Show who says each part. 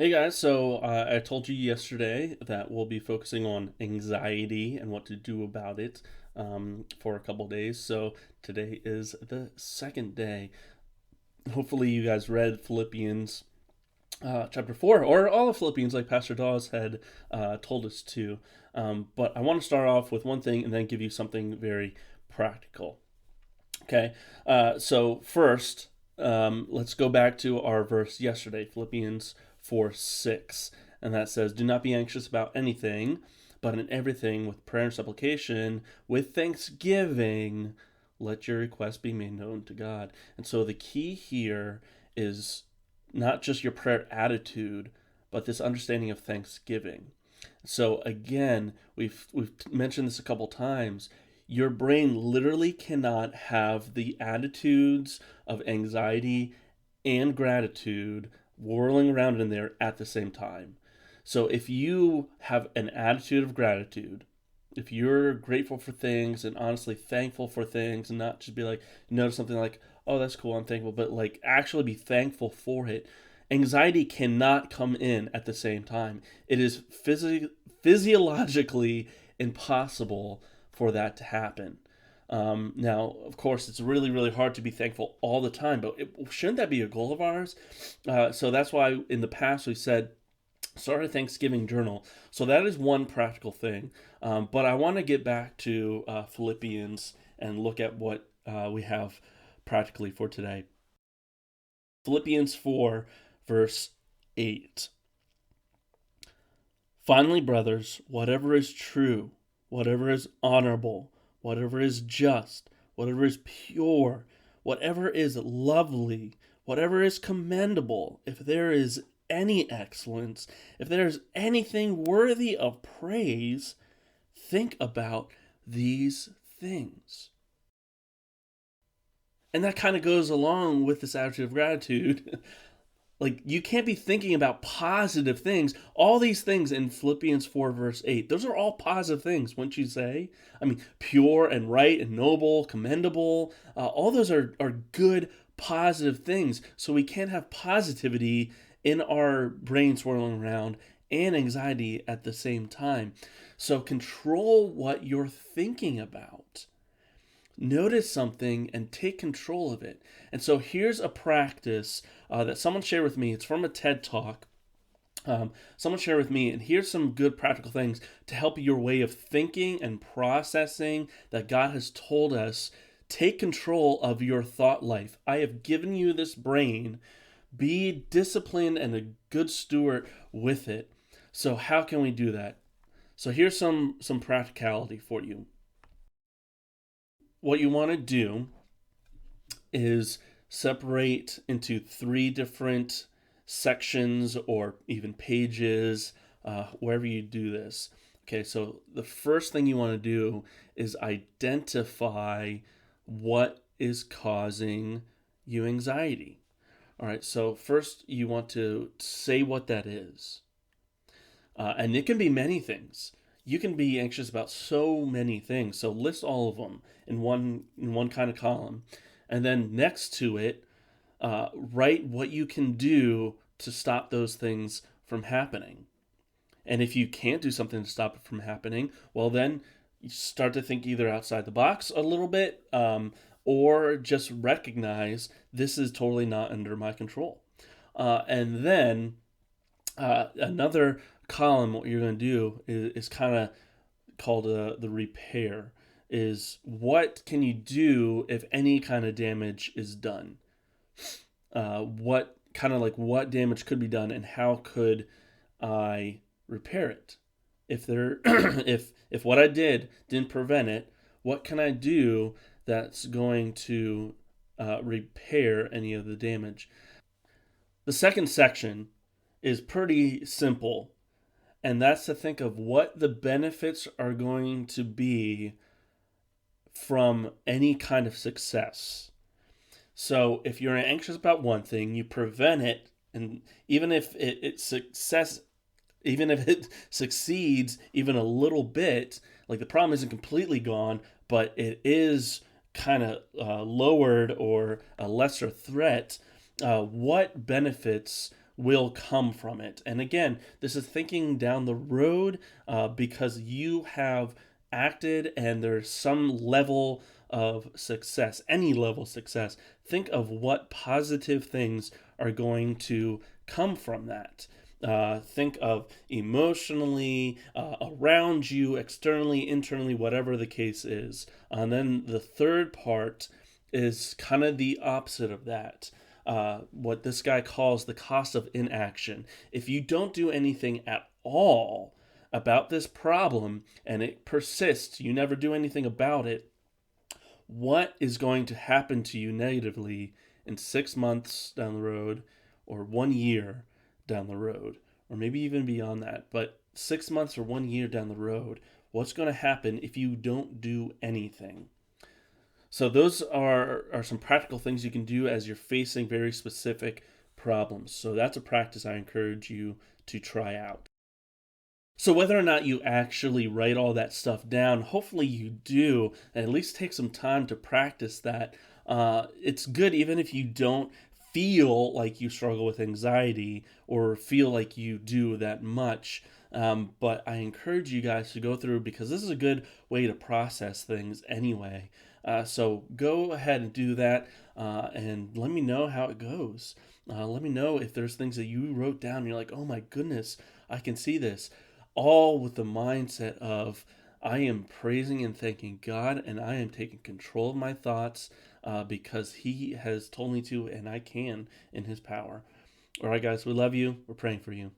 Speaker 1: Hey guys, so I told you yesterday that we'll be focusing on anxiety and what to do about it for a couple days. So today is the second day. Hopefully, you guys read Philippians chapter 4 or all of Philippians, like Pastor Dawes had told us to. But I want to start off with one thing and then give you something very practical. Okay, so first, let's go back to our verse yesterday, Philippians 4:6, and that says, "Do not be anxious about anything, but in everything with prayer and supplication, with thanksgiving, let your requests be made known to God." And so the key here is not just your prayer attitude, but this understanding of thanksgiving. So again, we've mentioned this a couple times. Your brain literally cannot have the attitudes of anxiety and gratitude whirling around in there at the same time. So if you have an attitude of gratitude, if you're grateful for things and honestly thankful for things and not just be like, notice something like, oh, that's cool, I'm thankful, but like actually be thankful for it, anxiety cannot come in at the same time. It is physiologically impossible for that to happen. Now, of course, it's really, really hard to be thankful all the time, but shouldn't that be a goal of ours? So that's why in the past we said, start a Thanksgiving journal. So that is one practical thing. But I want to get back to Philippians and look at what we have practically for today. Philippians 4, verse 8. Finally, brothers, whatever is true, whatever is honorable, whatever is just, whatever is pure, whatever is lovely, whatever is commendable, if there is any excellence, if there is anything worthy of praise, think about these things. And that kind of goes along with this attitude of gratitude. Like, you can't be thinking about positive things. All these things in Philippians 4, verse 8, those are all positive things, wouldn't you say? I mean, pure and right and noble, commendable, all those are good, positive things. So we can't have positivity in our brain swirling around and anxiety at the same time. So control what you're thinking about. Notice something and take control of it. And so here's a practice that someone shared with me. It's from a TED Talk. Someone shared with me, and here's some good practical things to help your way of thinking and processing that God has told us. Take control of your thought life. I have given you this brain. Be disciplined and a good steward with it. So how can we do that? So here's some practicality for you. What you want to do is separate into three different sections or even pages, wherever you do this. Okay, so the first thing you want to do is identify what is causing you anxiety. All right, so first you want to say what that is. And it can be many things. You can be anxious about so many things. So list all of them in one kind of column, and then next to it, write what you can do to stop those things from happening. And if you can't do something to stop it from happening, well then you start to think either outside the box a little bit, or just recognize this is totally not under my control. And then another column, what you're going to do is kind of called the repair. Is what can you do if any kind of damage is done? What kind of like what damage could be done, and how could I repair it? If there, if what I did didn't prevent it, what can I do that's going to repair any of the damage? The second section is pretty simple, and that's to think of what the benefits are going to be from any kind of success. So if you're anxious about one thing, you prevent it, and even if even if it succeeds even a little bit, like the problem isn't completely gone, but it is kind of lowered or a lesser threat. What benefits will come from it. And again, this is thinking down the road because you have acted and there's some level of success, any level of success. Think of what positive things are going to come from that. Think of emotionally, around you, externally, internally, whatever the case is. And then the third part is kind of the opposite of that. What this guy calls the cost of inaction. If you don't do anything at all about this problem and it persists, you never do anything about it, what is going to happen to you negatively in 6 months down the road or 1 year down the road, or maybe even beyond that? But 6 months or 1 year down the road, what's going to happen if you don't do anything? So those are some practical things you can do as you're facing very specific problems. So that's a practice I encourage you to try out. So whether or not you actually write all that stuff down, hopefully you do, and at least take some time to practice that. It's good even if you don't feel like you struggle with anxiety or feel like you do that much. But I encourage you guys to go through because this is a good way to process things anyway. So go ahead and do that and let me know how it goes. Let me know if there's things that you wrote down and you're like, oh my goodness, I can see this. All with the mindset of, I am praising and thanking God and I am taking control of my thoughts because He has told me to and I can in His power. All right, guys, we love you. We're praying for you.